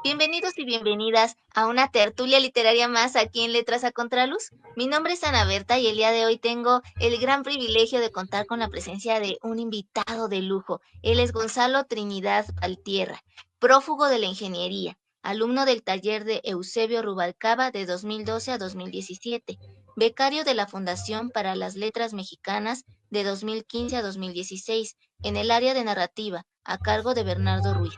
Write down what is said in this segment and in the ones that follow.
Bienvenidos y bienvenidas a una tertulia literaria más aquí en Letras a Contraluz. Mi nombre es Ana Berta y el día de hoy tengo el gran privilegio de contar con la presencia de un invitado de lujo. Él es Gonzalo Trinidad Valtierra, prófugo de la ingeniería, alumno del taller de Eusebio Rubalcaba de 2012 a 2017, becario de la Fundación para las Letras Mexicanas de 2015 a 2016 en el área de narrativa, a cargo de Bernardo Ruiz.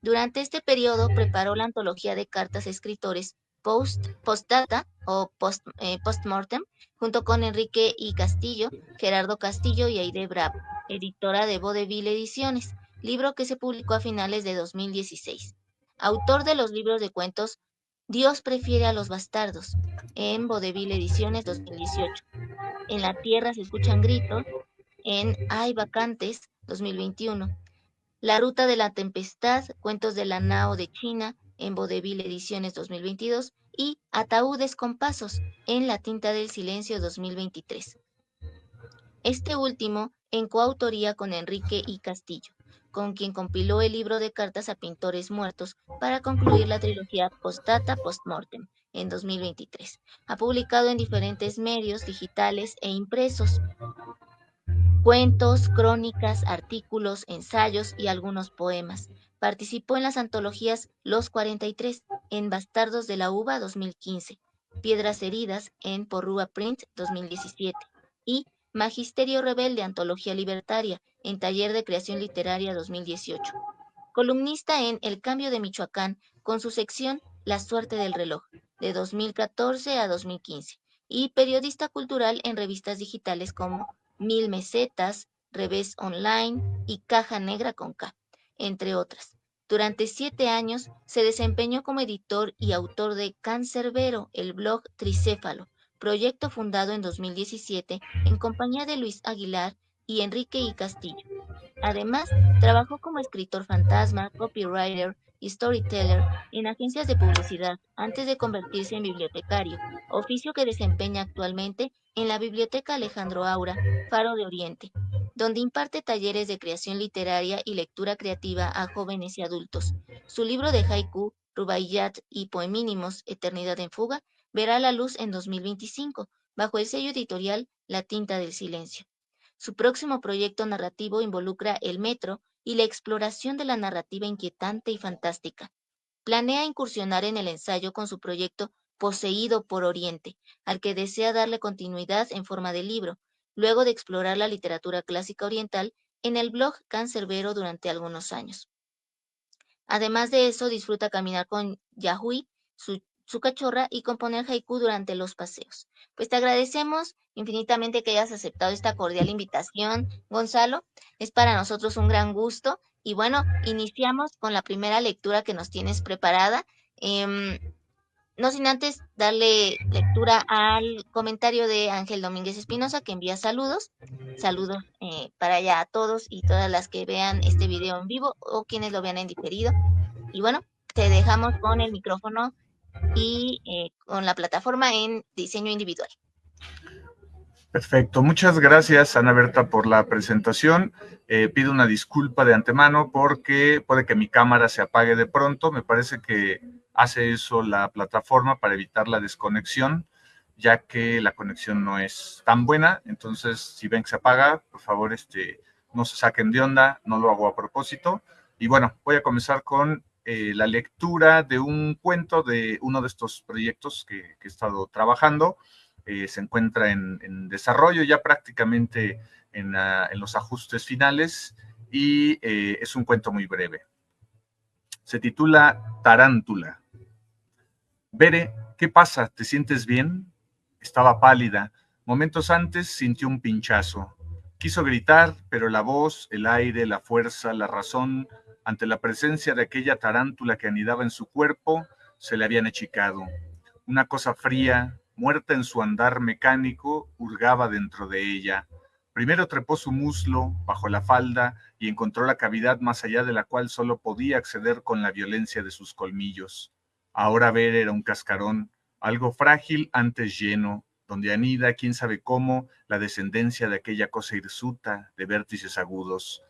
Durante este periodo preparó la antología de cartas a escritores Postdata o Postmortem, junto con Enrique I. Castillo, Gerardo Castillo y Aide Bravo, editora de Vodevil Ediciones, libro que se publicó a finales de 2016. Autor de los libros de cuentos Dios prefiere a los bastardos, en Vodevil Ediciones 2018. En la tierra se escuchan gritos, en Hay vacantes 2021. La ruta de la tempestad, cuentos de la Nao de China, en Vodevil Ediciones 2022, y Ataúdes con pasos, en La tinta del silencio 2023. Este último en coautoría con Enrique I. Castillo, con quien compiló el libro de cartas a pintores muertos para concluir la trilogía Postdata Postmortem en 2023. Ha publicado en diferentes medios digitales e impresos cuentos, crónicas, artículos, ensayos y algunos poemas. Participó en las antologías Los 43 en Bastardos de la Uva 2015, Piedras Heridas en Porrúa Print 2017 y Magisterio Rebelde, Antología Libertaria en Taller de Creación Literaria 2018. Columnista en El Cambio de Michoacán con su sección La suerte del reloj de 2014 a 2015 y periodista cultural en revistas digitales como Mil Mesetas, Revés Online y Caja Negra con K, entre otras. Durante 7 años se desempeñó como editor y autor de Cancerbero, el blog Tricéfalo, proyecto fundado en 2017 en compañía de Luis Aguilar y Enrique I. Castillo. Además, trabajó como escritor fantasma, copywriter y storyteller en agencias de publicidad antes de convertirse en bibliotecario, oficio que desempeña actualmente en la Biblioteca Alejandro Aura, Faro de Oriente, donde imparte talleres de creación literaria y lectura creativa a jóvenes y adultos. Su libro de haiku, rubaiyat y poemínimos, Eternidad en fuga, verá la luz en 2025, bajo el sello editorial La tinta del silencio. Su próximo proyecto narrativo involucra el metro y la exploración de la narrativa inquietante y fantástica. Planea incursionar en el ensayo con su proyecto Poseído por Oriente, al que desea darle continuidad en forma de libro, luego de explorar la literatura clásica oriental en el blog Cancerbero durante algunos años. Además de eso, disfruta caminar con Yahui, su cachorra, y componer haiku durante los paseos. Pues te agradecemos infinitamente que hayas aceptado esta cordial invitación, Gonzalo. Es para nosotros un gran gusto. Y bueno, iniciamos con la primera lectura que nos tienes preparada. Em, no sin antes darle lectura al comentario de Ángel Domínguez Espinosa, que envía saludos. Saludos para allá a todos y todas las que vean este video en vivo o quienes lo vean en diferido. Y bueno, te dejamos con el micrófono y con la plataforma en diseño individual. Perfecto, muchas gracias Ana Berta por la presentación. Pido una disculpa de antemano porque puede que mi cámara se apague de pronto. Me parece que hace eso la plataforma para evitar la desconexión, ya que la conexión no es tan buena. Entonces, si ven que se apaga, por favor, no se saquen de onda, no lo hago a propósito. Y bueno, voy a comenzar con la lectura de un cuento de uno de estos proyectos que he estado trabajando. Se encuentra en desarrollo ya prácticamente en los ajustes finales y es un cuento muy breve. Se titula Tarántula. Bere, ¿qué pasa? ¿Te sientes bien? Estaba pálida. Momentos antes sintió un pinchazo. Quiso gritar, pero la voz, el aire, la fuerza, la razón, ante la presencia de aquella tarántula que anidaba en su cuerpo, se le habían achicado. Una cosa fría, muerta en su andar mecánico, hurgaba dentro de ella. Primero trepó su muslo bajo la falda y encontró la cavidad más allá de la cual solo podía acceder con la violencia de sus colmillos. Ahora ver era un cascarón, algo frágil antes lleno, donde anida, quién sabe cómo, la descendencia de aquella cosa hirsuta, de vértices agudos.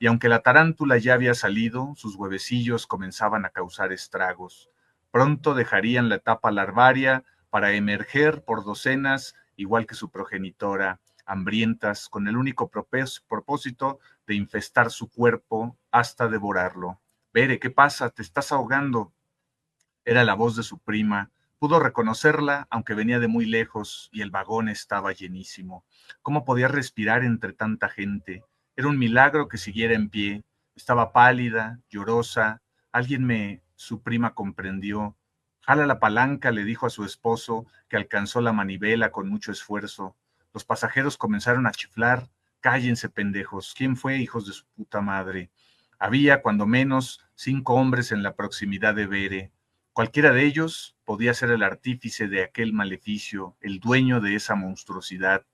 y aunque la tarántula ya había salido, sus huevecillos comenzaban a causar estragos. Pronto dejarían la etapa larvaria para emerger por docenas, igual que su progenitora, hambrientas, con el único propósito de infestar su cuerpo hasta devorarlo. Bere, ¿qué pasa? ¿Te estás ahogando? Era la voz de su prima. Pudo reconocerla, aunque venía de muy lejos y el vagón estaba llenísimo. ¿Cómo podía respirar entre tanta gente? Era un milagro que siguiera en pie. Estaba pálida, llorosa. Su prima comprendió. Jala la palanca, le dijo a su esposo, que alcanzó la manivela con mucho esfuerzo. Los pasajeros comenzaron a chiflar. Cállense, pendejos. ¿Quién fue, hijos de su puta madre? Había, cuando menos, 5 hombres en la proximidad de Bere. Cualquiera de ellos podía ser el artífice de aquel maleficio, el dueño de esa monstruosidad.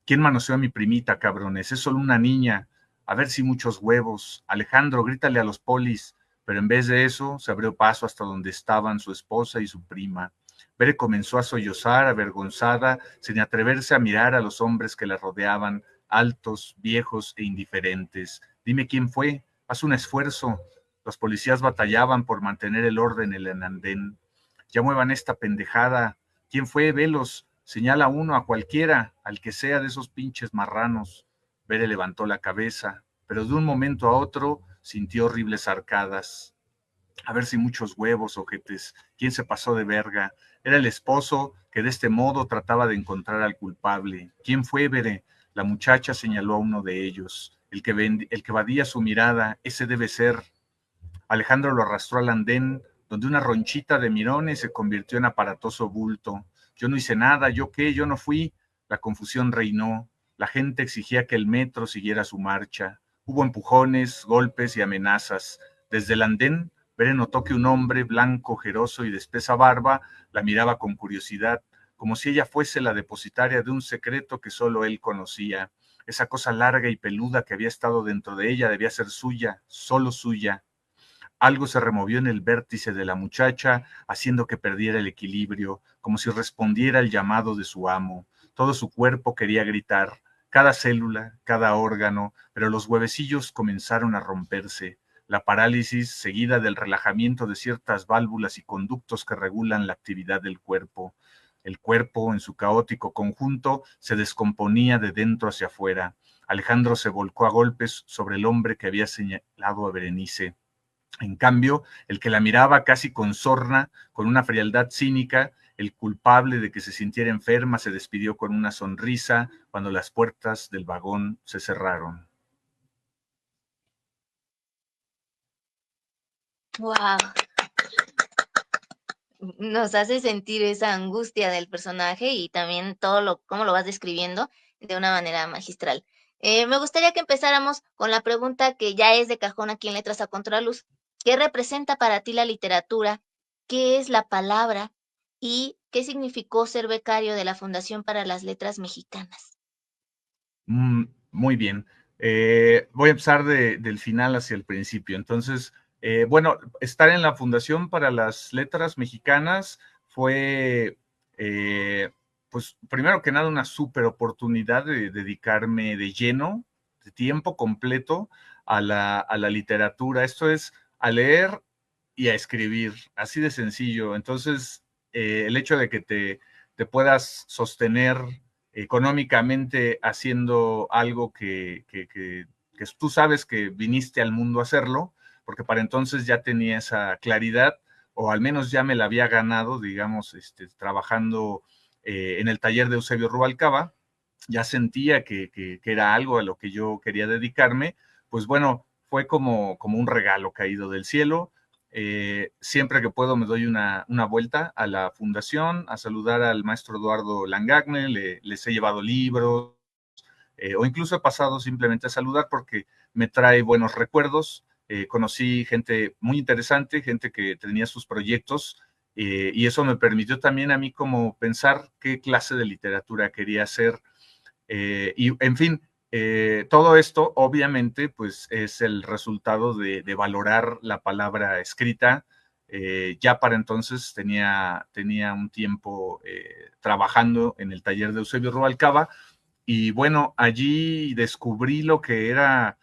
¿Quién manoseó a mi primita, cabrones? Es solo una niña. A ver si muchos huevos. Alejandro, grítale a los polis. Pero en vez de eso, se abrió paso hasta donde estaban su esposa y su prima. Bere comenzó a sollozar, avergonzada, sin atreverse a mirar a los hombres que la rodeaban, altos, viejos e indiferentes. Dime quién fue. Haz un esfuerzo. Los policías batallaban por mantener el orden en el andén. Ya muevan esta pendejada. ¿Quién fue? Velos. Señala uno a cualquiera, al que sea de esos pinches marranos. Bere levantó la cabeza, pero de un momento a otro sintió horribles arcadas. A ver si muchos huevos, ojetes. ¿Quién se pasó de verga? Era el esposo que de este modo trataba de encontrar al culpable. ¿Quién fue, Bere? La muchacha señaló a uno de ellos. El que evadía su mirada, ese debe ser. Alejandro lo arrastró al andén, donde una ronchita de mirones se convirtió en aparatoso bulto. Yo no hice nada, ¿yo qué? Yo no fui. La confusión reinó. La gente exigía que el metro siguiera su marcha. Hubo empujones, golpes y amenazas. Desde el andén, Bere notó que un hombre blanco, ojeroso y de espesa barba la miraba con curiosidad, como si ella fuese la depositaria de un secreto que solo él conocía. Esa cosa larga y peluda que había estado dentro de ella debía ser suya, solo suya. Algo se removió en el vértice de la muchacha, haciendo que perdiera el equilibrio, como si respondiera al llamado de su amo. Todo su cuerpo quería gritar, cada célula, cada órgano, pero los huevecillos comenzaron a romperse. La parálisis, seguida del relajamiento de ciertas válvulas y conductos que regulan la actividad del cuerpo. El cuerpo, en su caótico conjunto, se descomponía de dentro hacia afuera. Alejandro se volcó a golpes sobre el hombre que había señalado a Berenice. En cambio, el que la miraba casi con sorna, con una frialdad cínica, el culpable de que se sintiera enferma, se despidió con una sonrisa cuando las puertas del vagón se cerraron. Wow, nos hace sentir esa angustia del personaje y también cómo lo vas describiendo de una manera magistral. Me gustaría que empezáramos con la pregunta que ya es de cajón aquí en Letras a Contraluz. ¿Qué representa para ti la literatura? ¿Qué es la palabra? ¿Y qué significó ser becario de la Fundación para las Letras Mexicanas? Muy bien. Voy a empezar del final hacia el principio. Entonces, bueno, estar en la Fundación para las Letras Mexicanas fue, pues, primero que nada, una súper oportunidad de dedicarme de lleno, de tiempo completo, a la literatura. Esto es, a leer y a escribir, así de sencillo. Entonces, el hecho de que te puedas sostener económicamente haciendo algo que tú sabes que viniste al mundo a hacerlo, porque para entonces ya tenía esa claridad, o al menos ya me la había ganado, digamos, trabajando en el taller de Eusebio Rubalcaba, ya sentía que era algo a lo que yo quería dedicarme, pues bueno, fue como un regalo caído del cielo. Siempre que puedo me doy una vuelta a la fundación, a saludar al maestro Eduardo Langagne, les he llevado libros, o incluso he pasado simplemente a saludar porque me trae buenos recuerdos. Conocí gente muy interesante, gente que tenía sus proyectos, y eso me permitió también a mí como pensar qué clase de literatura quería hacer. Y en fin, todo esto obviamente pues es el resultado de valorar la palabra escrita. Ya para entonces tenía un tiempo trabajando en el taller de Eusebio Rubalcaba, y bueno, allí descubrí lo que era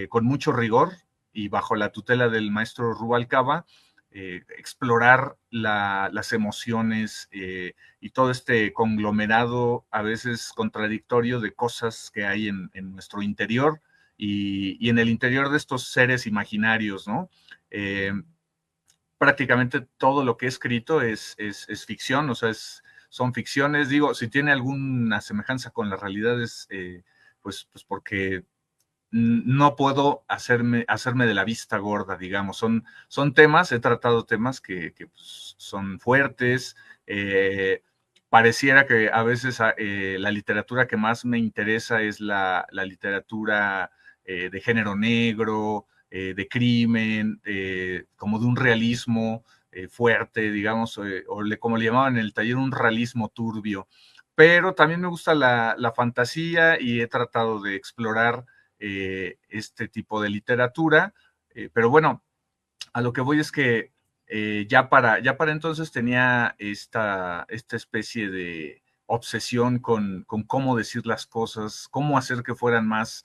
con mucho rigor y bajo la tutela del maestro Rubalcaba, explorar las emociones y todo este conglomerado a veces contradictorio de cosas que hay en nuestro interior y en el interior de estos seres imaginarios, ¿no? Prácticamente todo lo que he escrito es ficción, o sea, son ficciones. Digo, si tiene alguna semejanza con la realidad es pues porque no puedo hacerme de la vista gorda, digamos. Son temas, he tratado temas que pues, son fuertes. Pareciera que a veces la literatura que más me interesa es la literatura de género negro, de crimen, como de un realismo fuerte, digamos, como le llamaban en el taller, un realismo turbio. Pero también me gusta la fantasía y he tratado de explorar este tipo de literatura. Pero bueno, a lo que voy es que ya para entonces tenía esta especie de obsesión con cómo decir las cosas, cómo hacer que fueran más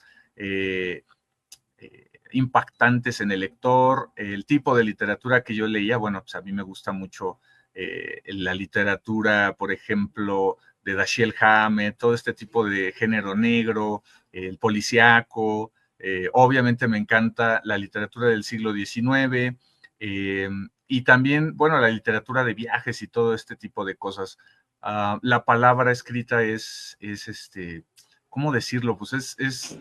impactantes en el lector, el tipo de literatura que yo leía. Bueno, pues a mí me gusta mucho la literatura, por ejemplo, de Dashiell Hammett, todo este tipo de género negro, el policíaco. Obviamente me encanta la literatura del siglo XIX y también, bueno, la literatura de viajes y todo este tipo de cosas. La palabra escrita ¿cómo decirlo? Pues es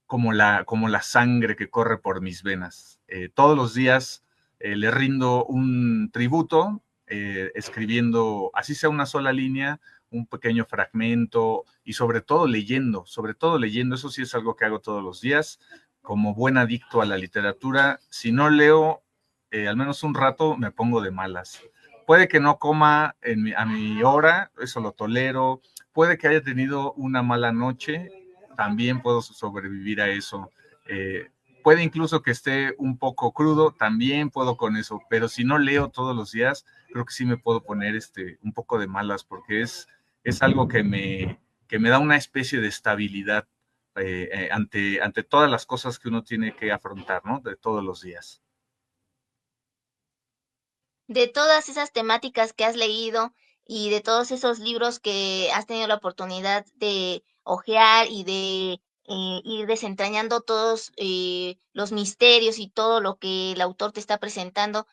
como la sangre que corre por mis venas. Todos los días le rindo un tributo, escribiendo, así sea una sola línea, un pequeño fragmento y sobre todo leyendo, eso sí es algo que hago todos los días, como buen adicto a la literatura. Si no leo al menos un rato, me pongo de malas. Puede que no coma a mi hora, eso lo tolero. Puede que haya tenido una mala noche, también puedo sobrevivir a eso. Eh, Puede incluso que esté un poco crudo, también puedo con eso, pero si no leo todos los días, creo que sí me puedo poner un poco de malas, porque es algo que me da una especie de estabilidad ante todas las cosas que uno tiene que afrontar, ¿no? De todos los días. De todas esas temáticas que has leído y de todos esos libros que has tenido la oportunidad de hojear y de ir desentrañando todos los misterios y todo lo que el autor te está presentando,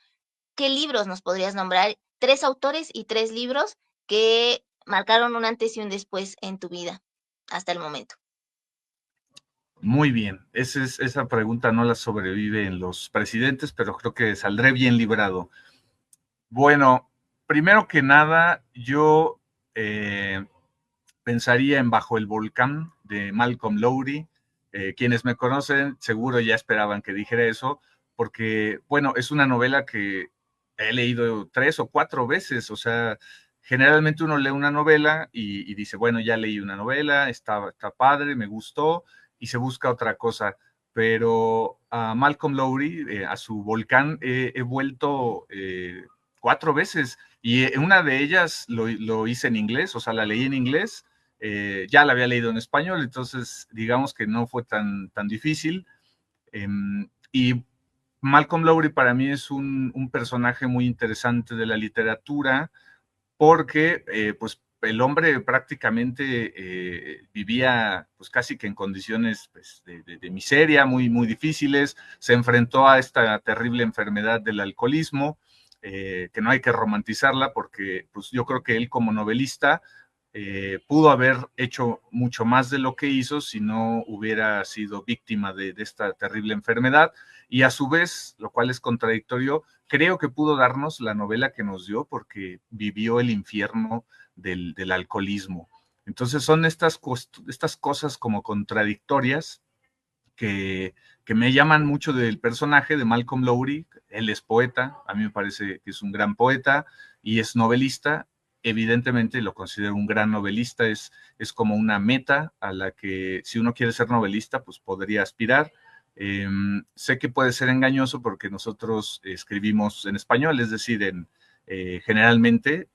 ¿qué libros nos podrías nombrar? Tres autores y tres libros que marcaron un antes y un después en tu vida hasta el momento. Muy bien, esa pregunta no la sobrevive en los presidentes, pero creo que saldré bien librado. Bueno, primero que nada, yo eh, pensaría en Bajo el Volcán de Malcolm Lowry. Quienes me conocen seguro ya esperaban que dijera eso, porque, bueno, es una novela que he leído 3 o 4 veces. O sea, generalmente uno lee una novela y dice, bueno, ya leí una novela, está padre, me gustó, y se busca otra cosa. Pero a Malcolm Lowry, a su Volcán, he vuelto 4 veces, y una de ellas lo hice en inglés, o sea, la leí en inglés. Ya la había leído en español, entonces digamos que no fue tan difícil. Y Malcolm Lowry para mí es un personaje muy interesante de la literatura, porque pues el hombre prácticamente vivía pues casi que en condiciones pues, de miseria muy, muy difíciles. Se enfrentó a esta terrible enfermedad del alcoholismo, que no hay que romantizarla, porque pues yo creo que él como novelista pudo haber hecho mucho más de lo que hizo si no hubiera sido víctima de esta terrible enfermedad. Y a su vez, lo cual es contradictorio, creo que pudo darnos la novela que nos dio porque vivió el infierno del alcoholismo. Entonces son estas cosas como contradictorias que me llaman mucho del personaje de Malcolm Lowry. Él es poeta, a mí me parece que es un gran poeta y es novelista. Evidentemente lo considero un gran novelista, es como una meta a la que si uno quiere ser novelista, pues podría aspirar. Sé que puede ser engañoso porque nosotros escribimos en español, es decir, generalmente,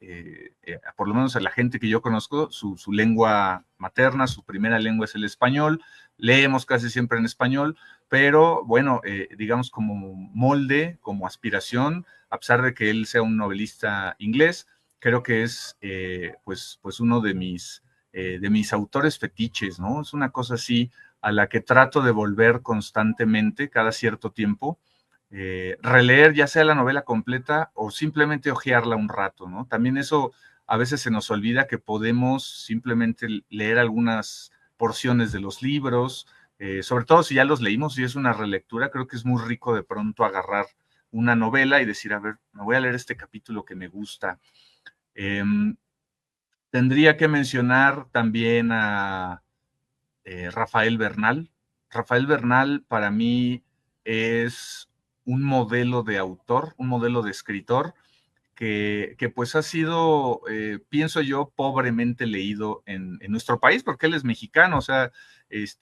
por lo menos a la gente que yo conozco, su lengua materna, su primera lengua es el español, leemos casi siempre en español, pero bueno, digamos como molde, como aspiración, a pesar de que él sea un novelista inglés, creo que es pues uno de mis autores fetiches, ¿no? Es una cosa así a la que trato de volver constantemente cada cierto tiempo, releer ya sea la novela completa o simplemente hojearla un rato, ¿no? También eso a veces se nos olvida que podemos simplemente leer algunas porciones de los libros, sobre todo si ya los leímos y es una relectura, creo que es muy rico de pronto agarrar una novela y decir, a ver, me voy a leer este capítulo que me gusta. Eh, Tendría que mencionar también a Rafael Bernal. Rafael Bernal para mí es un modelo de autor, un modelo de escritor que pues ha sido, pienso yo, pobremente leído en nuestro país, porque él es mexicano, o sea,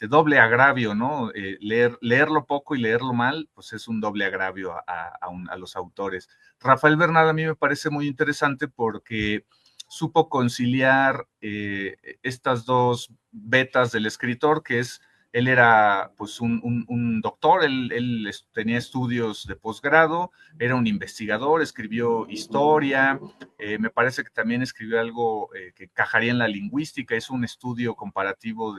doble agravio, ¿no? Leerlo poco y leerlo mal, pues es un doble agravio a los autores. Rafael Bernal a mí me parece muy interesante porque supo conciliar estas dos vetas del escritor, que es él era pues un doctor, él tenía estudios de posgrado, era un investigador, escribió historia, me parece que también escribió algo que encajaría en la lingüística, es un estudio comparativo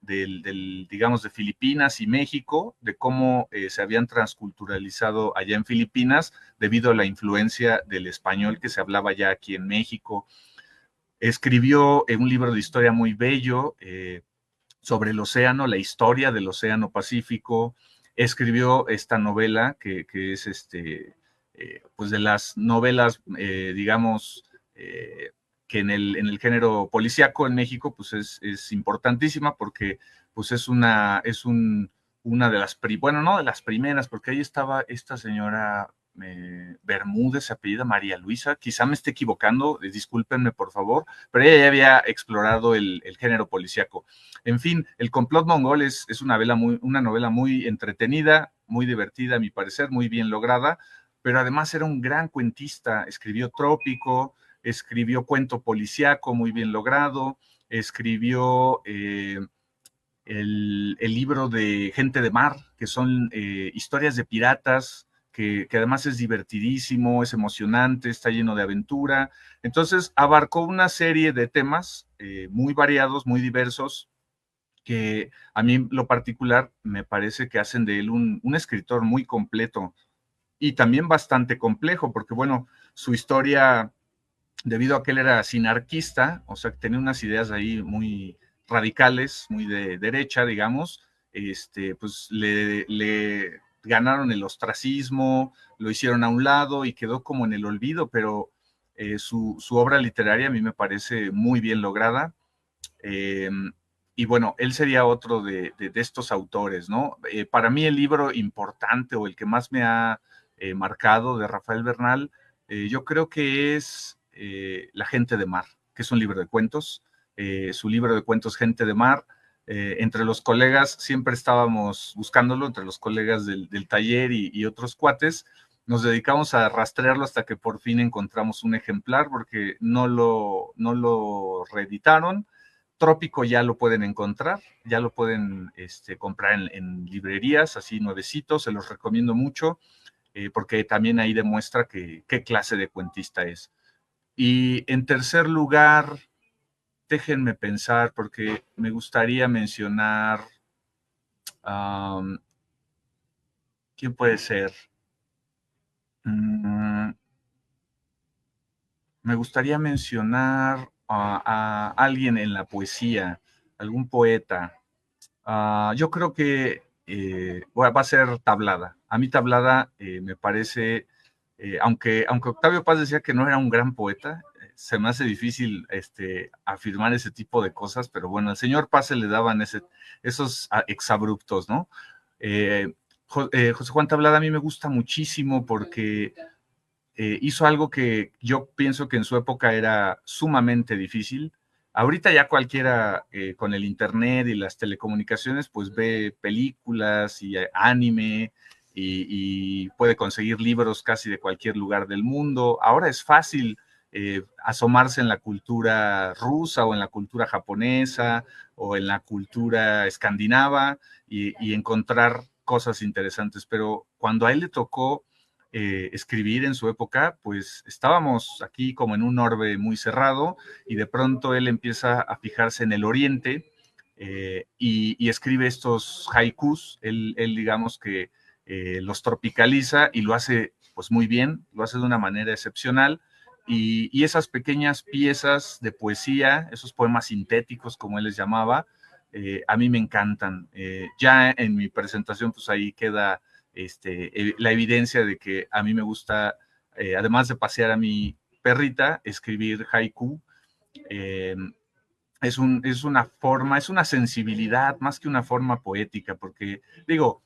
digamos, de Filipinas y México, de cómo se habían transculturalizado allá en Filipinas debido a la influencia del español que se hablaba ya aquí en México. Escribió un libro de historia muy bello, sobre el océano, la historia del océano Pacífico. Escribió esta novela que es pues de las novelas, digamos, que en el género policíaco en México pues es importantísima porque pues una de las, bueno, no de las primeras, porque ahí estaba esta señora Bermúdez, se apellida María Luisa, quizá me esté equivocando, discúlpenme por favor, pero ella ya había explorado el género policíaco. En fin, El complot mongol es una novela muy entretenida, muy divertida, a mi parecer, muy bien lograda, pero además era un gran cuentista, escribió Trópico, escribió cuento policíaco muy bien logrado, escribió el libro de Gente de Mar, que son historias de piratas, que además es divertidísimo, es emocionante, está lleno de aventura. Entonces abarcó una serie de temas muy variados, muy diversos, que a mí lo particular me parece que hacen de él un escritor muy completo y también bastante complejo, porque bueno, su historia, debido a que él era sinarquista, o sea, que tenía unas ideas ahí muy radicales, muy de derecha, digamos, pues le ganaron el ostracismo, lo hicieron a un lado y quedó como en el olvido, pero su obra literaria a mí me parece muy bien lograda. Eh, y bueno, él sería otro de estos autores, ¿no? Para mí el libro importante o el que más me ha marcado de Rafael Bernal, yo creo que es La gente de mar, que es un libro de cuentos. Su libro de cuentos Gente de mar, entre los colegas siempre estábamos buscándolo, entre los colegas del taller y otros cuates, nos dedicamos a rastrearlo hasta que por fin encontramos un ejemplar porque no lo reeditaron. Trópico ya lo pueden encontrar, ya lo pueden comprar en librerías, así nuevecitos, se los recomiendo mucho, porque también ahí demuestra qué clase de cuentista es. Y en tercer lugar, déjenme pensar, porque me gustaría mencionar, um, ¿quién puede ser? Mm, Me gustaría mencionar a alguien en la poesía, algún poeta. Yo creo que va a ser Tablada. A mí Tablada me parece, aunque Octavio Paz decía que no era un gran poeta, se me hace difícil afirmar ese tipo de cosas, pero bueno, al señor Paz se le daban esos exabruptos, ¿no? José Juan Tablada a mí me gusta muchísimo porque hizo algo que yo pienso que en su época era sumamente difícil. Ahorita ya cualquiera con el internet y las telecomunicaciones pues ve películas y anime y puede conseguir libros casi de cualquier lugar del mundo. Ahora es fácil asomarse en la cultura rusa o en la cultura japonesa o en la cultura escandinava y encontrar cosas interesantes, pero cuando a él le tocó escribir en su época, pues estábamos aquí como en un orbe muy cerrado y de pronto él empieza a fijarse en el oriente y escribe estos haikus. Él digamos que los tropicaliza y lo hace pues muy bien, lo hace de una manera excepcional. Y esas pequeññas piezas de poesía, esos poemas sintéticos, como él les llamaba, a mí me encantan. Ya en mi presentación, pues ahí queda la evidencia de que a mí me gusta, además de pasear a mi perrita, escribir haiku. Eh, es una forma, es una sensibilidad más que una forma poética, porque digo,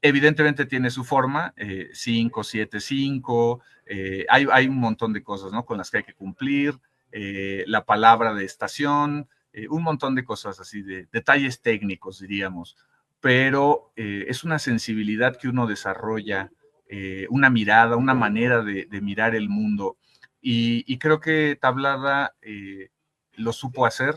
evidentemente tiene su forma, 5, 7, 5, hay un montón de cosas, ¿no? Con las que hay que cumplir, la palabra de estación, un montón de cosas así, de detalles técnicos, diríamos, pero es una sensibilidad que uno desarrolla, una mirada, una manera de mirar el mundo, y creo que Tablada lo supo hacer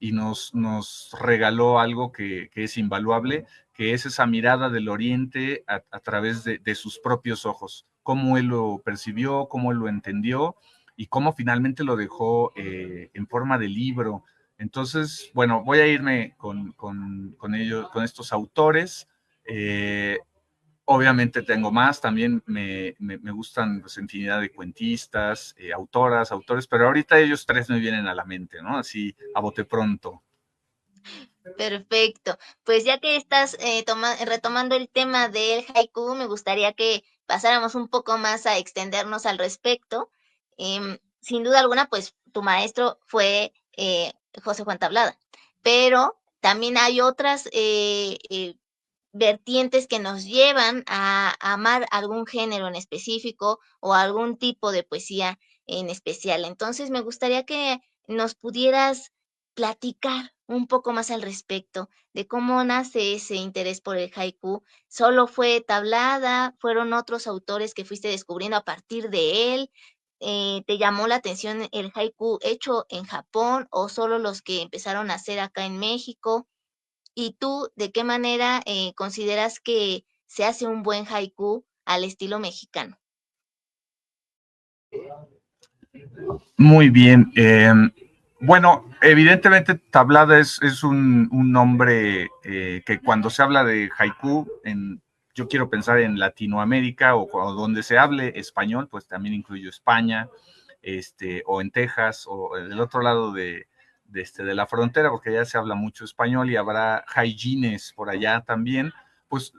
y nos regaló algo que es invaluable, que es esa mirada del Oriente a través de sus propios ojos, cómo él lo percibió, cómo él lo entendió y cómo finalmente lo dejó en forma de libro. Entonces, bueno, voy a irme con ellos, con estos autores. Obviamente tengo más, también me gustan pues, infinidad de cuentistas, autoras, autores, pero ahorita ellos tres me vienen a la mente, ¿no? Así a bote pronto. Perfecto. Pues ya que estás retomando el tema del haiku, me gustaría que pasáramos un poco más a extendernos al respecto. Sin duda alguna, pues tu maestro fue José Juan Tablada, pero también hay otras vertientes que nos llevan a amar algún género en específico o algún tipo de poesía en especial. Entonces, me gustaría que nos pudieras platicar un poco más al respecto de cómo nace ese interés por el haiku. ¿Solo fue Tablada? ¿Fueron otros autores que fuiste descubriendo a partir de él? ¿Te llamó la atención el haiku hecho en Japón o solo los que empezaron a hacer acá en México? ¿Y tú de qué manera consideras que se hace un buen haiku al estilo mexicano? Muy bien. Bueno, evidentemente Tablada es un nombre que cuando se habla de haiku, yo quiero pensar en Latinoamérica o donde se hable español, pues también incluyo España, o en Texas, o del otro lado de la frontera, porque ya se habla mucho español y habrá haijines por allá también, pues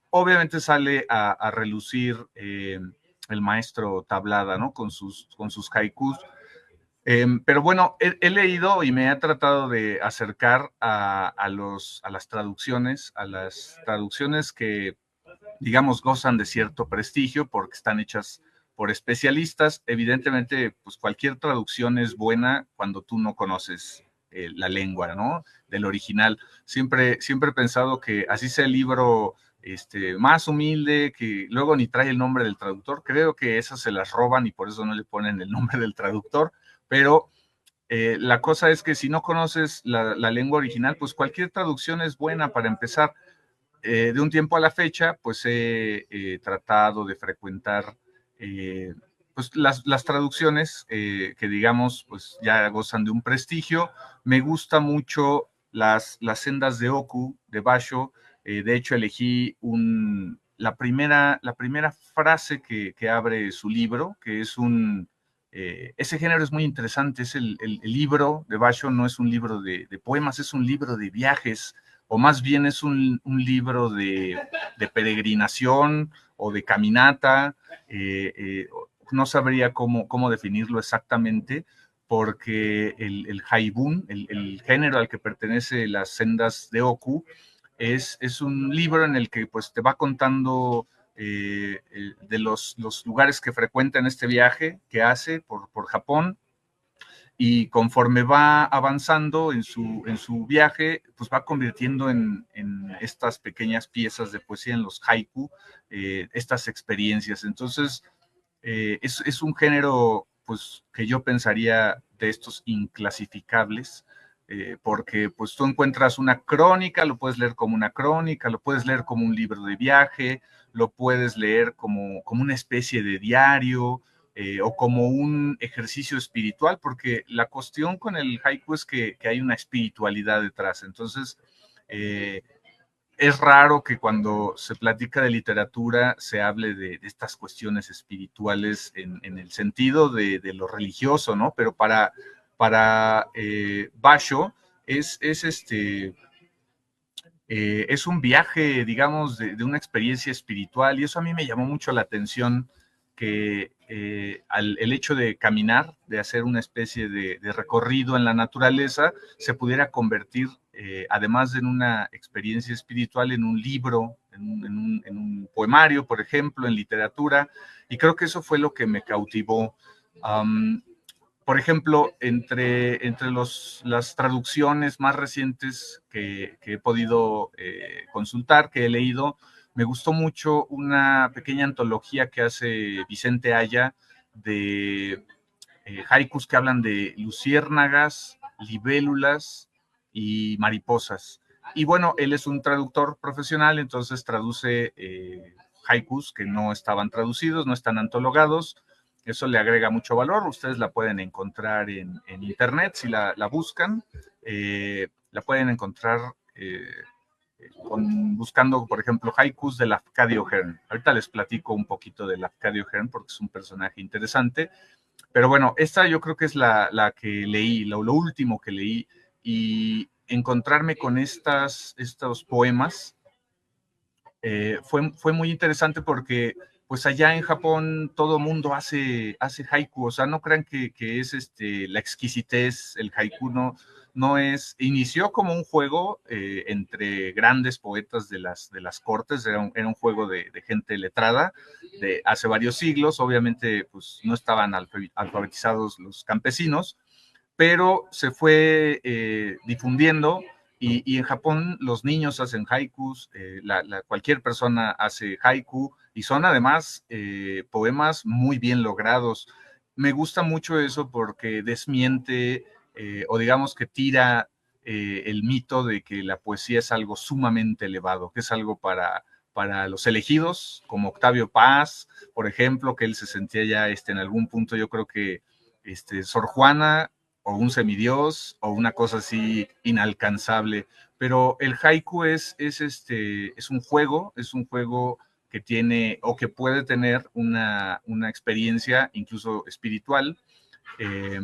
obviamente sale a relucir el maestro Tablada, ¿no? Con sus haikus. Pero bueno, he leído y me he tratado de acercar a las traducciones que, digamos, gozan de cierto prestigio porque están hechas por especialistas. Evidentemente, pues cualquier traducción es buena cuando tú no conoces la lengua, ¿no? Del original. Siempre he pensado que así sea el libro más humilde, que luego ni trae el nombre del traductor, creo que esas se las roban y por eso no le ponen el nombre del traductor, pero la cosa es que si no conoces la lengua original, pues cualquier traducción es buena para empezar. De un tiempo a la fecha, pues he tratado de frecuentar pues las traducciones que digamos, pues ya gozan de un prestigio. Me gusta mucho las sendas de Oku, de Basho. De hecho, elegí la primera frase que abre su libro, que es ese género es muy interesante, es el libro de Basho, no es un libro de poemas, es un libro de viajes, o más bien es un libro de peregrinación o de caminata. No sabría cómo definirlo exactamente, porque el haibun, el género al que pertenece las sendas de Oku, es un libro en el que pues, te va contando de los lugares que frecuenta en este viaje que hace por Japón, y conforme va avanzando en su viaje, pues va convirtiendo en estas pequeñas piezas de poesía, en los haiku, estas experiencias. Entonces, es un género pues, que yo pensaría de estos inclasificables, porque pues tú encuentras una crónica, lo puedes leer como una crónica, lo puedes leer como un libro de viaje, lo puedes leer como una especie de diario, o como un ejercicio espiritual, porque la cuestión con el haiku es que hay una espiritualidad detrás. Entonces, es raro que cuando se platica de literatura se hable de estas cuestiones espirituales en el sentido de lo religioso, ¿no? Pero para Basho es un viaje, digamos, de una experiencia espiritual, y eso a mí me llamó mucho la atención, que el hecho de caminar, de hacer una especie de recorrido en la naturaleza, se pudiera convertir, además de en una experiencia espiritual, en un libro, en un poemario, por ejemplo, en literatura, y creo que eso fue lo que me cautivó. Por ejemplo, entre las traducciones más recientes que he podido consultar, que he leído, me gustó mucho una pequeña antología que hace Vicente Aya de haikus que hablan de luciérnagas, libélulas y mariposas. Y bueno, él es un traductor profesional, entonces traduce haikus que no estaban traducidos, no están antologados. Eso le agrega mucho valor. Ustedes la pueden encontrar en internet si la buscan. La pueden encontrar buscando, por ejemplo, haikus de Lafcadio Hearn. Ahorita les platico un poquito de Lafcadio Hearn porque es un personaje interesante. Pero bueno, esta yo creo que es la que leí, lo último que leí, y encontrarme con estos poemas fue muy interesante porque pues allá en Japón todo mundo hace haiku, o sea, no crean que es la exquisitez, el haiku no es, inició como un juego entre grandes poetas de las cortes, era un juego de gente letrada de hace varios siglos, obviamente pues no estaban alfabetizados los campesinos, pero se fue difundiendo, y en Japón los niños hacen haikus, cualquier persona hace haiku, y son además poemas muy bien logrados. Me gusta mucho eso porque desmiente, o digamos que tira el mito de que la poesía es algo sumamente elevado, que es algo para los elegidos, como Octavio Paz, por ejemplo, que él se sentía ya en algún punto, yo creo que Sor Juana o un semidios o una cosa así inalcanzable. Pero el haiku es un juego que tiene o que puede tener una experiencia incluso espiritual, eh,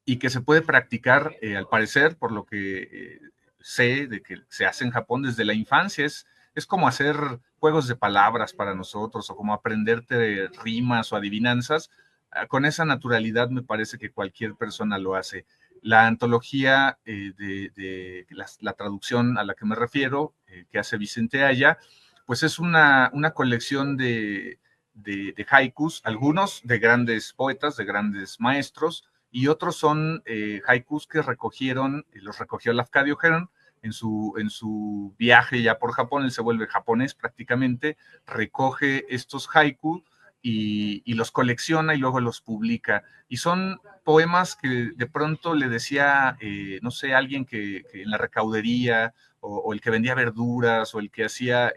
y que se puede practicar, al parecer, por lo que sé de que se hace en Japón desde la infancia. Es como hacer juegos de palabras para nosotros, o como aprenderte rimas o adivinanzas. Con esa naturalidad me parece que cualquier persona lo hace. La antología de la traducción a la que me refiero, que hace Vicente Aya, pues es una colección de haikus, algunos de grandes poetas, de grandes maestros, y otros son haikus que los recogió Lafcadio Hearn en su viaje ya por Japón. Él se vuelve japonés prácticamente, recoge estos haikus y los colecciona y luego los publica. Y son poemas que de pronto le decía, no sé, alguien que en la recaudería, o el que vendía verduras, o el que hacía,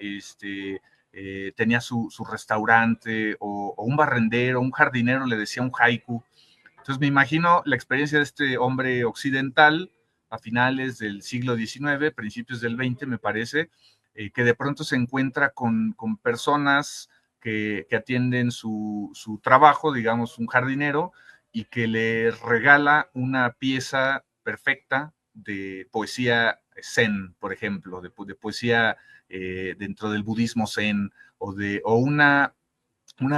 tenía su restaurante, o un barrendero, un jardinero, le decía un haiku. Entonces me imagino la experiencia de este hombre occidental a finales del siglo XIX, principios del XX, me parece, que de pronto se encuentra con personas que atienden su trabajo, digamos, un jardinero, y que le regala una pieza perfecta de poesía zen, por ejemplo, de poesía dentro del budismo zen, o una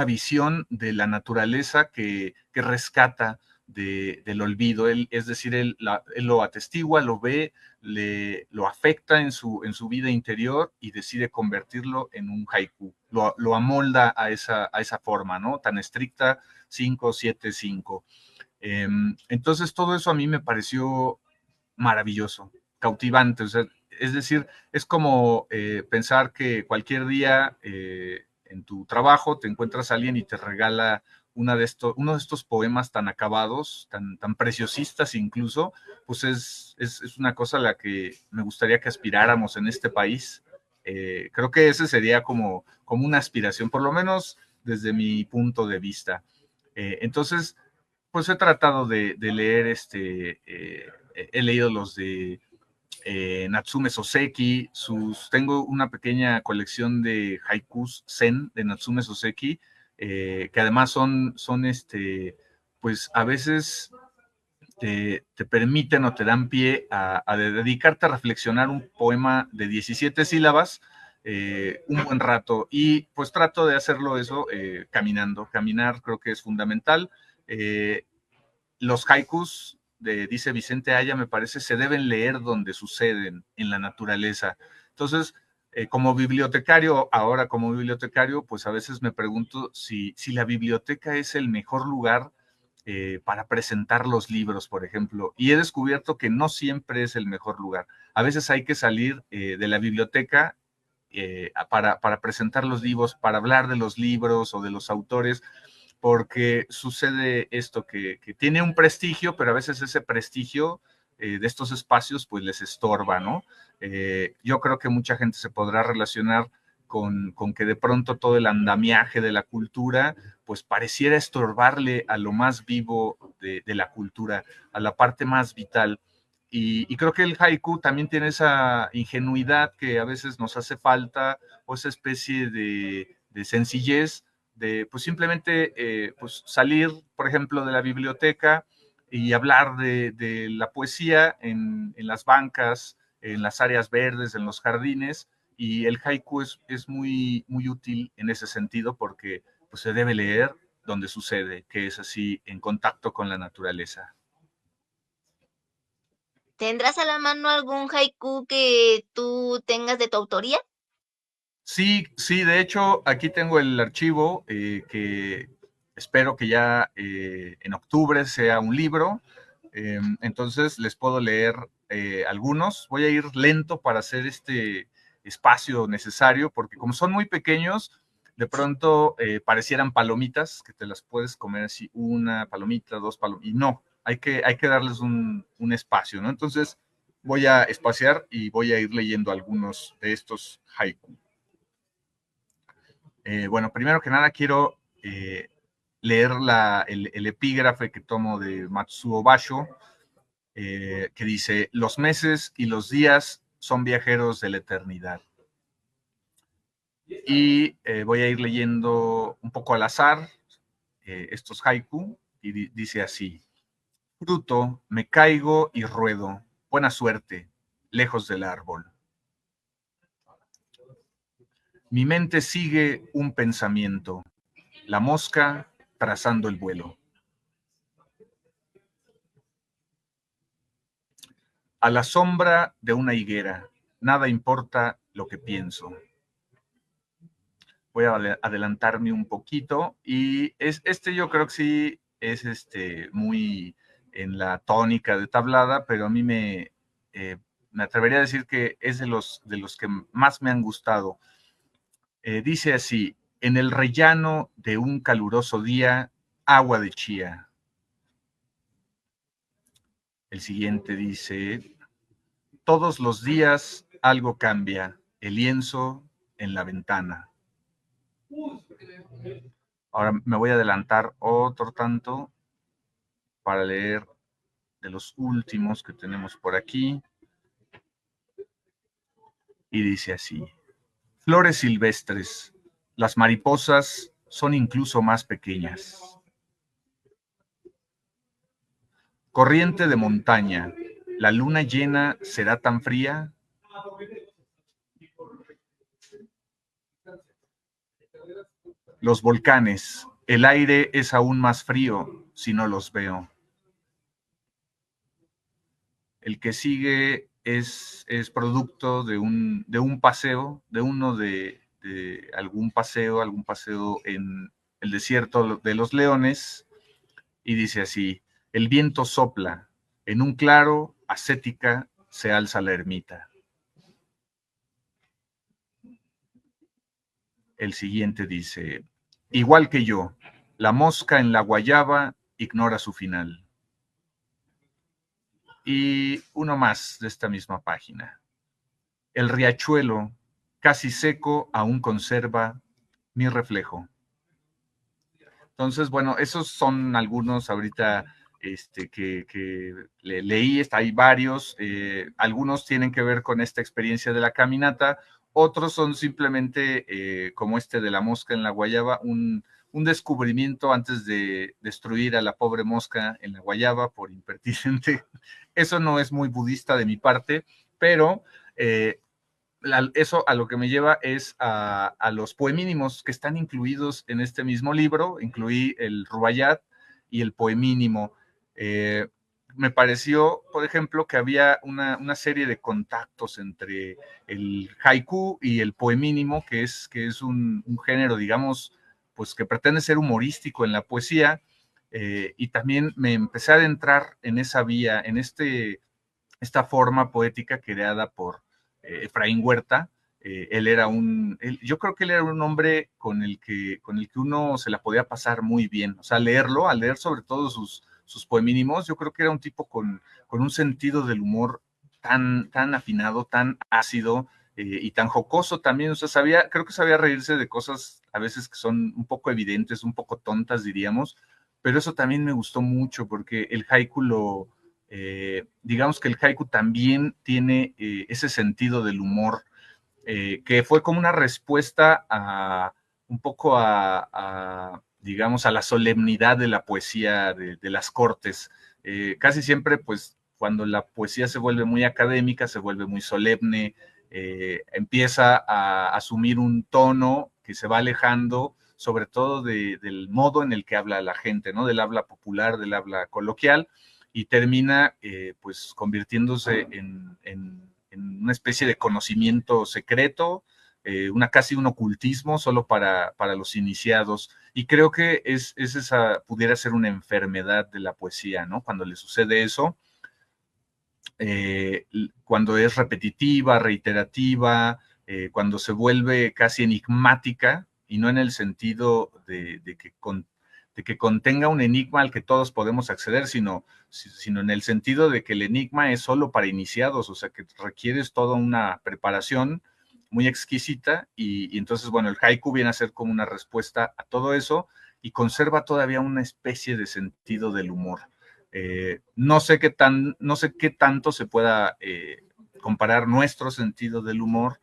visión de la naturaleza que rescata del olvido. Es decir, él lo atestigua, lo ve, lo afecta en su vida interior, y decide convertirlo en un haiku. Lo amolda a esa forma, ¿no? Tan estricta, 5, 7, 5. Entonces todo eso a mí me pareció maravilloso, cautivante. O sea, es decir, es como pensar que cualquier día en tu trabajo te encuentras a alguien y te regala uno de estos poemas tan acabados, tan preciosistas incluso, pues es una cosa a la que me gustaría que aspiráramos en este país. Creo que ese sería como una aspiración, por lo menos desde mi punto de vista. Entonces, pues he tratado de leer he leído los de Natsume Soseki, tengo una pequeña colección de haikus zen de Natsume Soseki, que además pues a veces te permiten o te dan pie a dedicarte a reflexionar un poema de 17 sílabas un buen rato. Y pues trato de hacerlo eso caminando. Caminar creo que es fundamental. Los haikus dice Vicente Aya, me parece, se deben leer donde suceden, en la naturaleza. Entonces, ahora como bibliotecario, pues a veces me pregunto si la biblioteca es el mejor lugar para presentar los libros, por ejemplo. Y he descubierto que no siempre es el mejor lugar. A veces hay que salir de la biblioteca para presentar los libros, para hablar de los libros o de los autores, porque sucede esto que tiene un prestigio, pero a veces ese prestigio de estos espacios pues les estorba, ¿no? Yo creo que mucha gente se podrá relacionar con que de pronto todo el andamiaje de la cultura pues pareciera estorbarle a lo más vivo de la cultura, a la parte más vital. Y creo que el haiku también tiene esa ingenuidad que a veces nos hace falta, o esa especie de sencillez de pues simplemente pues salir, por ejemplo, de la biblioteca y hablar de la poesía en las bancas, en las áreas verdes, en los jardines, y el haiku es muy útil en ese sentido porque pues, se debe leer donde sucede, que es así, en contacto con la naturaleza. ¿Tendrás a la mano algún haiku que tú tengas de tu autoría? Sí, sí, de hecho, aquí tengo el archivo que espero que ya en octubre sea un libro. Entonces les puedo leer algunos. Voy a ir lento para hacer este espacio necesario, porque como son muy pequeños, de pronto parecieran palomitas, que te las puedes comer así, una palomita, dos palomitas, y no, hay que darles un espacio, ¿no? Entonces voy a espaciar y voy a ir leyendo algunos de estos haiku. Bueno, primero que nada quiero leer el epígrafe que tomo de Matsuo Basho, que dice: los meses y los días son viajeros de la eternidad. Y voy a ir leyendo un poco al azar estos haiku, y dice así: fruto, me caigo y ruedo, buena suerte, lejos del árbol. Mi mente sigue un pensamiento, la mosca trazando el vuelo. A la sombra de una higuera, nada importa lo que pienso. Voy a adelantarme un poquito y yo creo que sí es muy en la tónica de tablada, pero a mí me atrevería a decir que es de los que más me han gustado. Dice así: en el rellano de un caluroso día, agua de chía. El siguiente dice: todos los días algo cambia, el lienzo en la ventana. Ahora me voy a adelantar otro tanto para leer de los últimos que tenemos por aquí. Y dice así: flores silvestres, las mariposas son incluso más pequeñas. Corriente de montaña, la luna llena será tan fría. Los volcanes, el aire es aún más frío si no los veo. El que sigue es producto de un paseo, de algún paseo en el desierto de los leones, y dice así: El viento sopla, en un claro, ascética, se alza la ermita. El siguiente dice, igual que yo, la mosca en la guayaba ignora su final. Y uno más de esta misma página. El riachuelo, casi seco, aún conserva mi reflejo. Entonces, bueno, esos son algunos ahorita que leí, hay varios, algunos tienen que ver con esta experiencia de la caminata, otros son simplemente como este de la mosca en la guayaba, un descubrimiento antes de destruir a la pobre mosca en la guayaba por impertinente. Eso no es muy budista de mi parte, pero eso a lo que me lleva es a los poemínimos que están incluidos en este mismo libro. Incluí el Rubaiyat y el poemínimo. Eh, Me pareció, por ejemplo, que había una serie de contactos entre el haiku y el poemínimo, que es un género, digamos, pues que pretende ser humorístico en la poesía, y también me empecé a adentrar en esa vía, en esta forma poética creada por Efraín Huerta. Yo creo que él era un hombre con el que uno se la podía pasar muy bien. O sea, al leer sobre todo sus poemínimos, yo creo que era un tipo con un sentido del humor tan afinado, tan ácido, y tan jocoso también. O sea, creo que sabía reírse de cosas a veces que son un poco evidentes, un poco tontas, diríamos, pero eso también me gustó mucho porque el haiku digamos que el haiku también tiene ese sentido del humor, que fue como una respuesta un poco digamos, a la solemnidad de la poesía de las cortes. Casi siempre, pues, cuando la poesía se vuelve muy académica, se vuelve muy solemne, empieza a asumir un tono que se va alejando, sobre todo del modo en el que habla la gente, ¿no? Del habla popular, del habla coloquial, y termina pues convirtiéndose en una especie de conocimiento secreto, casi un ocultismo solo para los iniciados. Y creo que pudiera ser una enfermedad de la poesía, ¿no? Cuando le sucede eso, cuando es repetitiva, reiterativa, cuando se vuelve casi enigmática, y no en el sentido de que contenga un enigma al que todos podemos acceder, sino en el sentido de que el enigma es solo para iniciados, o sea, que requieres toda una preparación muy exquisita, y entonces, bueno, el haiku viene a ser como una respuesta a todo eso, y conserva todavía una especie de sentido del humor. No sé qué tanto se pueda comparar nuestro sentido del humor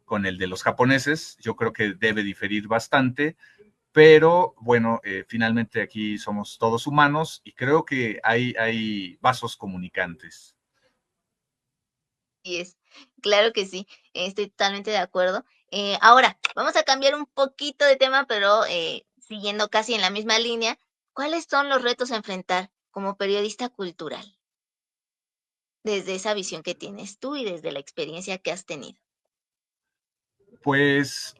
con el de los japoneses. Yo creo que debe diferir bastante, pero bueno, finalmente aquí somos todos humanos y creo que hay vasos comunicantes. Y es, claro que sí, estoy totalmente de acuerdo. Ahora, vamos a cambiar un poquito de tema, pero siguiendo casi en la misma línea. ¿Cuáles son los retos a enfrentar como periodista cultural desde esa visión que tienes tú y desde la experiencia que has tenido? Pues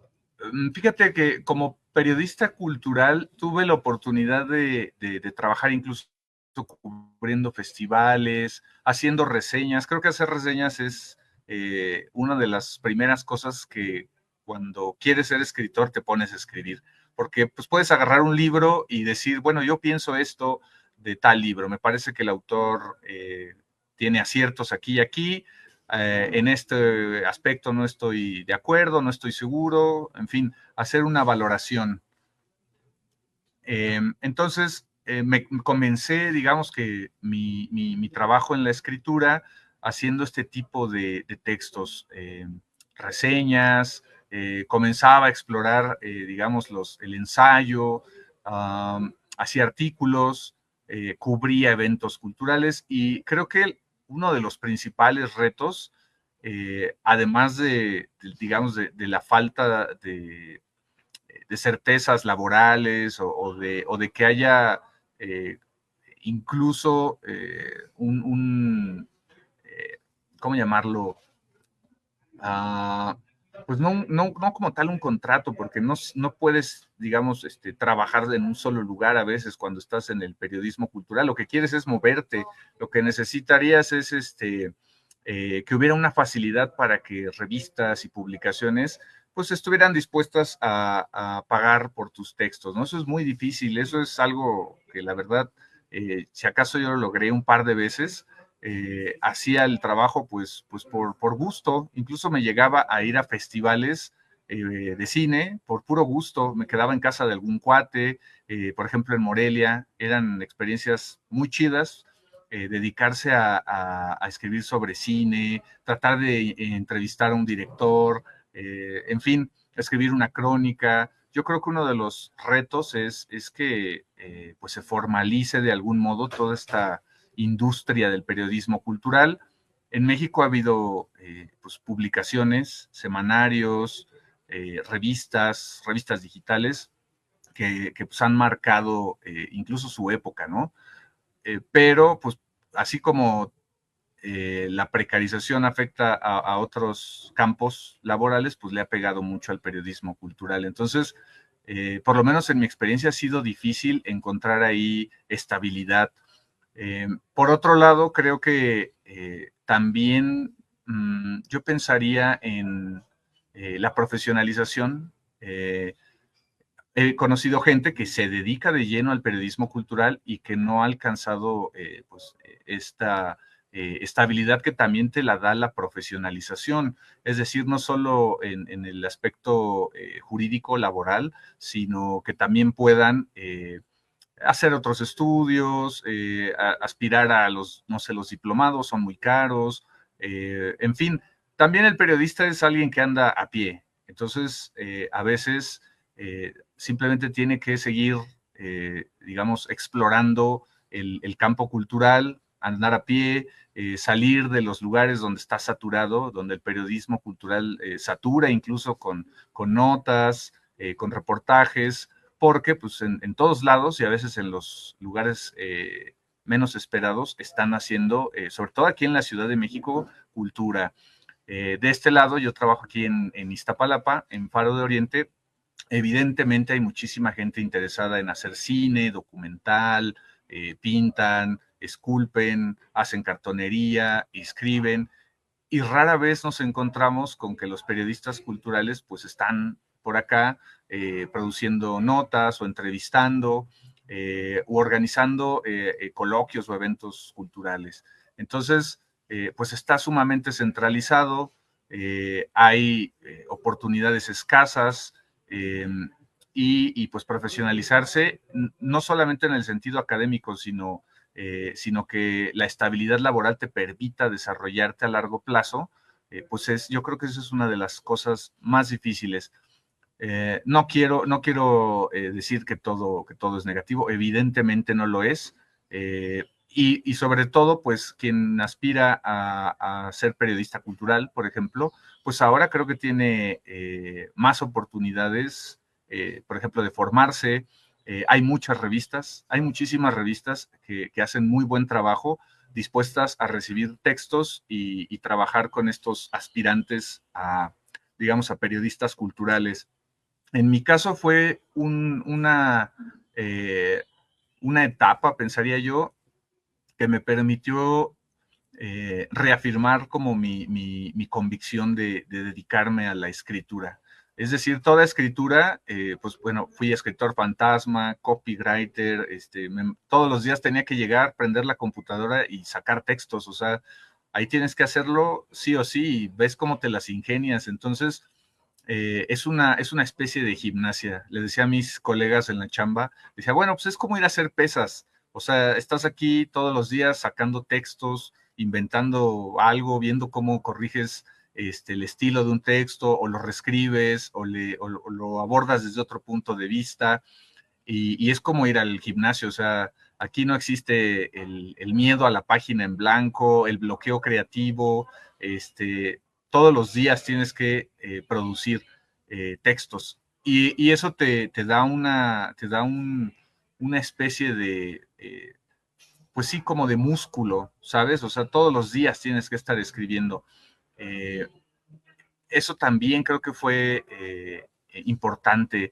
fíjate que como periodista cultural tuve la oportunidad de trabajar incluso cubriendo festivales, haciendo reseñas. Creo que hacer reseñas es una de las primeras cosas que cuando quieres ser escritor te pones a escribir, porque pues puedes agarrar un libro y decir, bueno, yo pienso esto de tal libro, me parece que el autor tiene aciertos aquí y aquí, en este aspecto no estoy de acuerdo, no estoy seguro, en fin, hacer una valoración. Entonces, me comencé, digamos que mi trabajo en la escritura haciendo este tipo de textos, reseñas, comenzaba a explorar, digamos, el ensayo, hacía artículos, cubría eventos culturales y creo que uno de los principales retos, además digamos, de la falta de certezas laborales o de que haya incluso ¿cómo llamarlo? Uh, Pues no como tal un contrato, porque no puedes, digamos, trabajar en un solo lugar a veces cuando estás en el periodismo cultural. Lo que quieres es moverte, lo que necesitarías es que hubiera una facilidad para que revistas y publicaciones pues estuvieran dispuestas a pagar por tus textos, ¿no? Eso es muy difícil, eso es algo que la verdad, si acaso yo lo logré un par de veces, hacía el trabajo pues por gusto, incluso me llegaba a ir a festivales de cine por puro gusto, me quedaba en casa de algún cuate, por ejemplo en Morelia, eran experiencias muy chidas, dedicarse a escribir sobre cine, tratar de entrevistar a un director, en fin, escribir una crónica. Yo creo que uno de los retos es que pues se formalice de algún modo toda esta industria del periodismo cultural. En México ha habido pues, publicaciones, semanarios, revistas digitales que pues, han marcado incluso su época, ¿no? Pero pues así como la precarización afecta a otros campos laborales, pues le ha pegado mucho al periodismo cultural. Entonces, por lo menos en mi experiencia ha sido difícil encontrar ahí estabilidad. Por otro lado, creo que también yo pensaría en la profesionalización. He conocido gente que se dedica de lleno al periodismo cultural y que no ha alcanzado pues, esta estabilidad que también te la da la profesionalización, es decir, no solo en el aspecto jurídico laboral, sino que también puedan hacer otros estudios, aspirar a los, no sé, los diplomados son muy caros, en fin, también el periodista es alguien que anda a pie, entonces a veces simplemente tiene que seguir, digamos, explorando el campo cultural, andar a pie, salir de los lugares donde está saturado, donde el periodismo cultural satura incluso con notas, con reportajes, porque pues en todos lados y a veces en los lugares menos esperados están haciendo, sobre todo aquí en la Ciudad de México, cultura. De este lado, yo trabajo aquí en Iztapalapa, en Faro de Oriente. Evidentemente hay muchísima gente interesada en hacer cine, documental, pintan, esculpen, hacen cartonería, escriben, y rara vez nos encontramos con que los periodistas culturales pues están por acá produciendo notas o entrevistando o organizando coloquios o eventos culturales. Entonces, pues está sumamente centralizado, hay oportunidades escasas eh, pues profesionalizarse, no solamente en el sentido académico, sino que la estabilidad laboral te permita desarrollarte a largo plazo, pues yo creo que eso es una de las cosas más difíciles. No quiero decir que todo es negativo, evidentemente no lo es, y sobre todo, pues quien aspira a ser periodista cultural, por ejemplo, pues ahora creo que tiene más oportunidades, por ejemplo, de formarse. Hay muchas revistas, hay muchísimas revistas que hacen muy buen trabajo, dispuestas a recibir textos y trabajar con estos aspirantes a, digamos, a periodistas culturales. En mi caso fue una etapa, pensaría yo, que me permitió reafirmar como mi convicción de dedicarme a la escritura. Es decir, toda escritura, pues bueno, fui escritor fantasma, copywriter, todos los días tenía que llegar, prender la computadora y sacar textos, o sea, ahí tienes que hacerlo sí o sí, y ves cómo te las ingenias. Entonces, es una especie de gimnasia. Le decía a mis colegas en la chamba, decía, bueno, pues es como ir a hacer pesas. O sea, estás aquí todos los días sacando textos, inventando algo, viendo cómo corriges el estilo de un texto, o lo reescribes, o lo abordas desde otro punto de vista. Y es como ir al gimnasio, o sea, aquí no existe el miedo a la página en blanco, el bloqueo creativo, todos los días tienes que producir textos y eso te da una especie de, pues sí, como de músculo, ¿sabes? O sea, todos los días tienes que estar escribiendo. Eh, eso también creo que fue importante,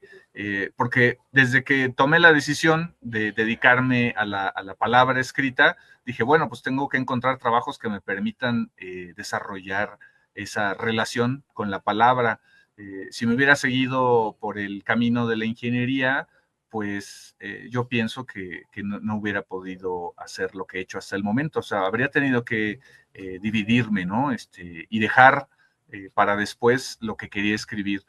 porque desde que tomé la decisión de dedicarme a la palabra escrita, dije, bueno, pues tengo que encontrar trabajos que me permitan desarrollar esa relación con la palabra. Si me hubiera seguido por el camino de la ingeniería, pues yo pienso que no hubiera podido hacer lo que he hecho hasta el momento. O sea, habría tenido que dividirme, ¿no? Y dejar para después lo que quería escribir.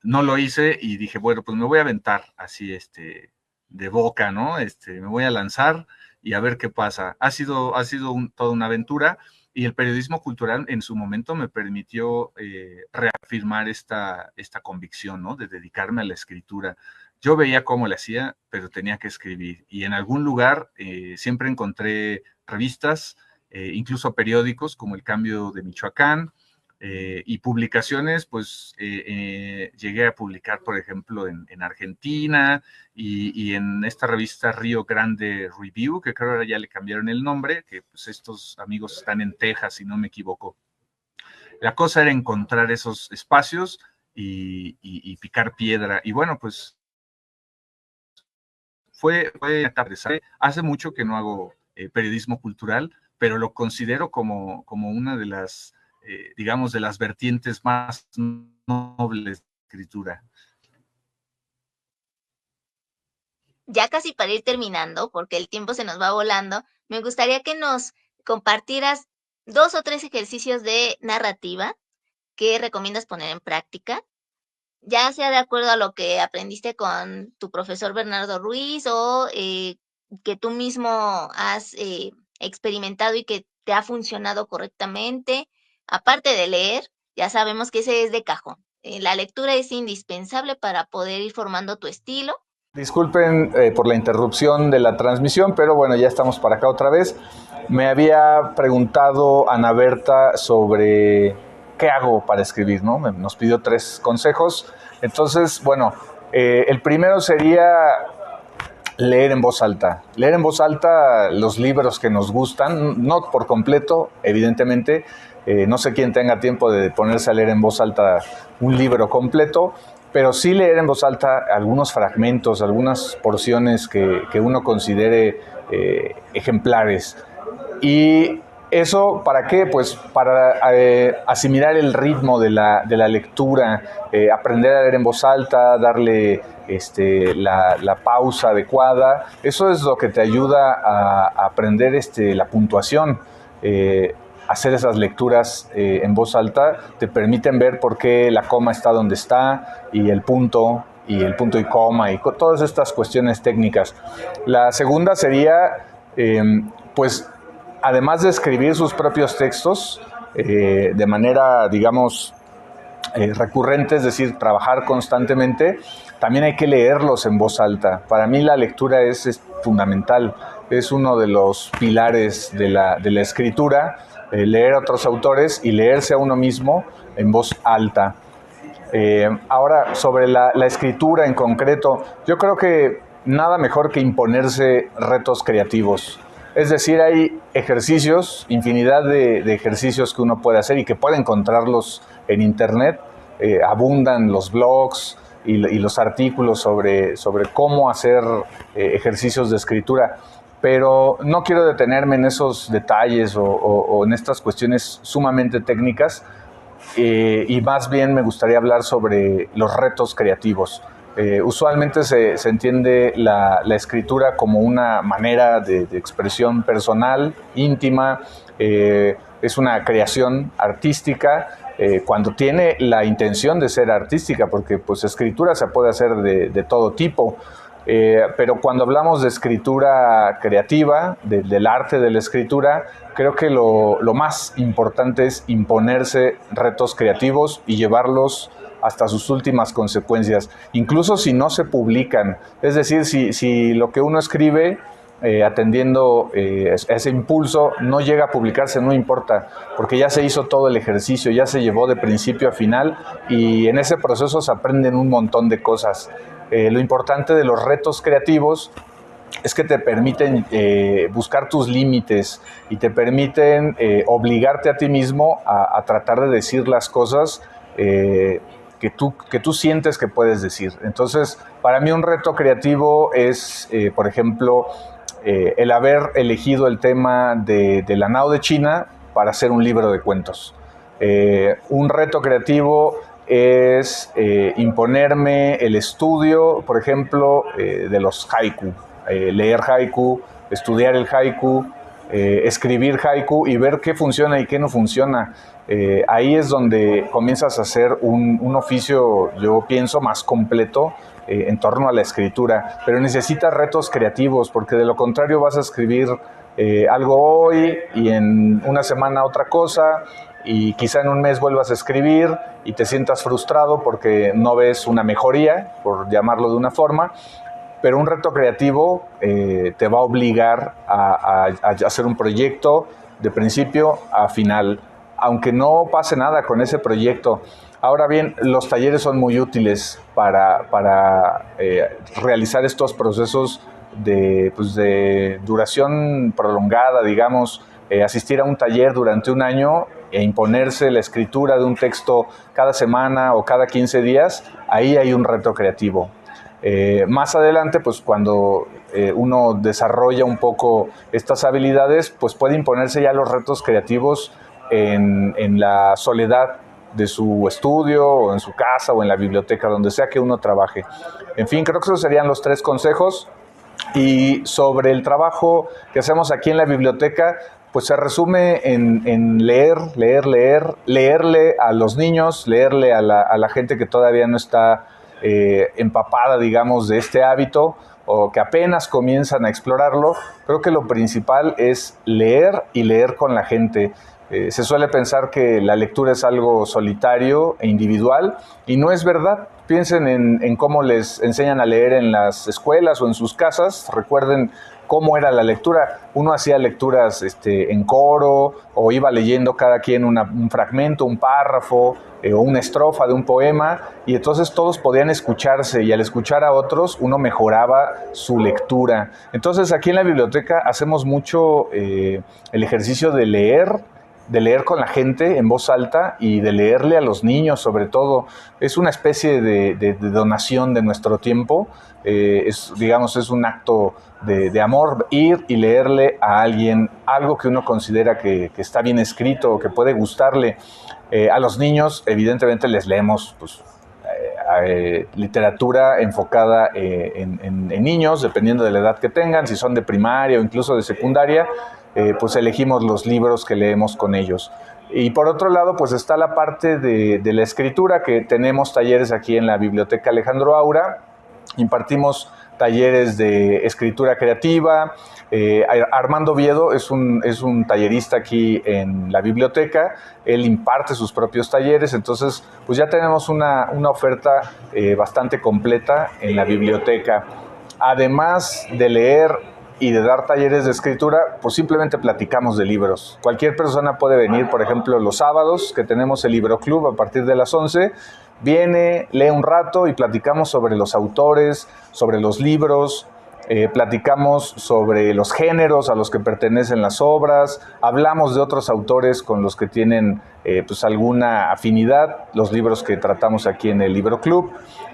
No lo hice y dije, bueno, pues me voy a aventar así, de boca, ¿no? Me voy a lanzar y a ver qué pasa. Ha sido toda una aventura y el periodismo cultural en su momento me permitió reafirmar esta convicción, ¿no? De dedicarme a la escritura. Yo veía cómo le hacía, pero tenía que escribir. Y en algún lugar siempre encontré revistas, incluso periódicos como El Cambio de Michoacán, y publicaciones, pues llegué a publicar, por ejemplo, en Argentina y en esta revista Río Grande Review, que creo ahora ya le cambiaron el nombre, que pues estos amigos están en Texas, si no me equivoco. La cosa era encontrar esos espacios y picar piedra. Y bueno, pues fue hace mucho que no hago periodismo cultural, pero lo considero como una de las digamos, de las vertientes más nobles de escritura. Ya casi para ir terminando, porque el tiempo se nos va volando, me gustaría que nos compartieras 2 o 3 ejercicios de narrativa que recomiendas poner en práctica, ya sea de acuerdo a lo que aprendiste con tu profesor Bernardo Ruiz o que tú mismo has experimentado y que te ha funcionado correctamente. Aparte de leer, ya sabemos que ese es de cajón. La lectura es indispensable para poder ir formando tu estilo. Disculpen por la interrupción de la transmisión, pero bueno, ya estamos para acá otra vez. Me había preguntado Ana Berta sobre qué hago para escribir, ¿no? Nos pidió 3 consejos. Entonces, bueno, el primero sería leer en voz alta. Leer en voz alta los libros que nos gustan, no por completo, evidentemente. No sé quién tenga tiempo de ponerse a leer en voz alta un libro completo, pero sí leer en voz alta algunos fragmentos, algunas porciones que uno considere ejemplares. Y eso, ¿para qué? Pues para asimilar el ritmo de la lectura, aprender a leer en voz alta, darle la pausa adecuada. Eso es lo que te ayuda a aprender la puntuación. Hacer esas lecturas en voz alta te permiten ver por qué la coma está donde está y el punto y coma y todas estas cuestiones técnicas. La segunda sería, pues, además de escribir sus propios textos de manera, digamos, recurrente, es decir, trabajar constantemente, también hay que leerlos en voz alta. Para mí la lectura es fundamental, es uno de los pilares de la escritura, leer a otros autores y leerse a uno mismo en voz alta. Ahora, sobre la escritura en concreto, yo creo que nada mejor que imponerse retos creativos. Es decir, hay ejercicios, infinidad de ejercicios que uno puede hacer y que puede encontrarlos en internet. Abundan los blogs y los artículos sobre cómo hacer ejercicios de escritura. Pero no quiero detenerme en esos detalles o en estas cuestiones sumamente técnicas, y más bien me gustaría hablar sobre los retos creativos. Usualmente se entiende la escritura como una manera de expresión personal, íntima, es una creación artística, cuando tiene la intención de ser artística, porque pues escritura se puede hacer de todo tipo. Pero cuando hablamos de escritura creativa, del arte de la escritura, creo que lo más importante es imponerse retos creativos y llevarlos hasta sus últimas consecuencias, incluso si no se publican. Es decir, si lo que uno escribe, atendiendo ese impulso, no llega a publicarse, no importa, porque ya se hizo todo el ejercicio, ya se llevó de principio a final y en ese proceso se aprenden un montón de cosas. Lo importante de los retos creativos es que te permiten buscar tus límites y te permiten obligarte a ti mismo a tratar de decir las cosas que tú sientes que puedes decir. Entonces, para mí un reto creativo es, por ejemplo, el haber elegido el tema de la Nao de China para hacer un libro de cuentos. Un reto creativo es imponerme el estudio, por ejemplo, de los haiku, leer haiku, estudiar el haiku, escribir haiku y ver qué funciona y qué no funciona. Ahí es donde comienzas a hacer un oficio, yo pienso, más completo en torno a la escritura, pero necesitas retos creativos, porque de lo contrario vas a escribir algo hoy y en una semana otra cosa, y quizá en un mes vuelvas a escribir y te sientas frustrado porque no ves una mejoría, por llamarlo de una forma. Pero un reto creativo te va a obligar a hacer un proyecto de principio a final, aunque no pase nada con ese proyecto. Ahora bien, los talleres son muy útiles para realizar estos procesos de duración prolongada, digamos, asistir a un taller durante un año e imponerse la escritura de un texto cada semana o cada 15 días, ahí hay un reto creativo. Más adelante, pues cuando uno desarrolla un poco estas habilidades, pues puede imponerse ya los retos creativos en la soledad de su estudio o en su casa o en la biblioteca, donde sea que uno trabaje. En fin, creo que esos serían los 3 consejos. Y sobre el trabajo que hacemos aquí en la biblioteca, pues se resume en leerle a los niños, leerle a la gente que todavía no está empapada, digamos, de este hábito o que apenas comienzan a explorarlo. Creo que lo principal es leer y leer con la gente. Se suele pensar que la lectura es algo solitario e individual y no es verdad. Piensen en cómo les enseñan a leer en las escuelas o en sus casas. Recuerden cómo era la lectura. Uno hacía lecturas en coro o iba leyendo cada quien un fragmento, un párrafo o una estrofa de un poema, y entonces todos podían escucharse, y al escuchar a otros uno mejoraba su lectura. Entonces aquí en la biblioteca hacemos mucho el ejercicio de leer con la gente en voz alta y de leerle a los niños sobre todo. Es una especie de donación de nuestro tiempo, es un acto de amor, ir y leerle a alguien algo que uno considera que está bien escrito o que puede gustarle. A los niños evidentemente les leemos literatura enfocada en niños, dependiendo de la edad que tengan, si son de primaria o incluso de secundaria, pues elegimos los libros que leemos con ellos. Y por otro lado, pues está la parte de la escritura, que tenemos talleres aquí en la Biblioteca Alejandro Aura. Impartimos talleres de escritura creativa. Armando Oviedo es un tallerista aquí en la biblioteca. Él imparte sus propios talleres, entonces pues ya tenemos una oferta bastante completa en la biblioteca. Además de leer y de dar talleres de escritura, pues simplemente platicamos de libros. Cualquier persona puede venir, por ejemplo, los sábados, que tenemos el Libro Club a partir de las 11, viene, lee un rato y platicamos sobre los autores, sobre los libros, platicamos sobre los géneros a los que pertenecen las obras, hablamos de otros autores con los que tienen pues alguna afinidad, los libros que tratamos aquí en el Libro Club.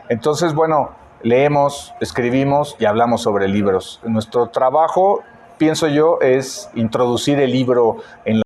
Entonces, bueno, leemos, escribimos y hablamos sobre libros. Nuestro trabajo, pienso yo, es introducir el libro en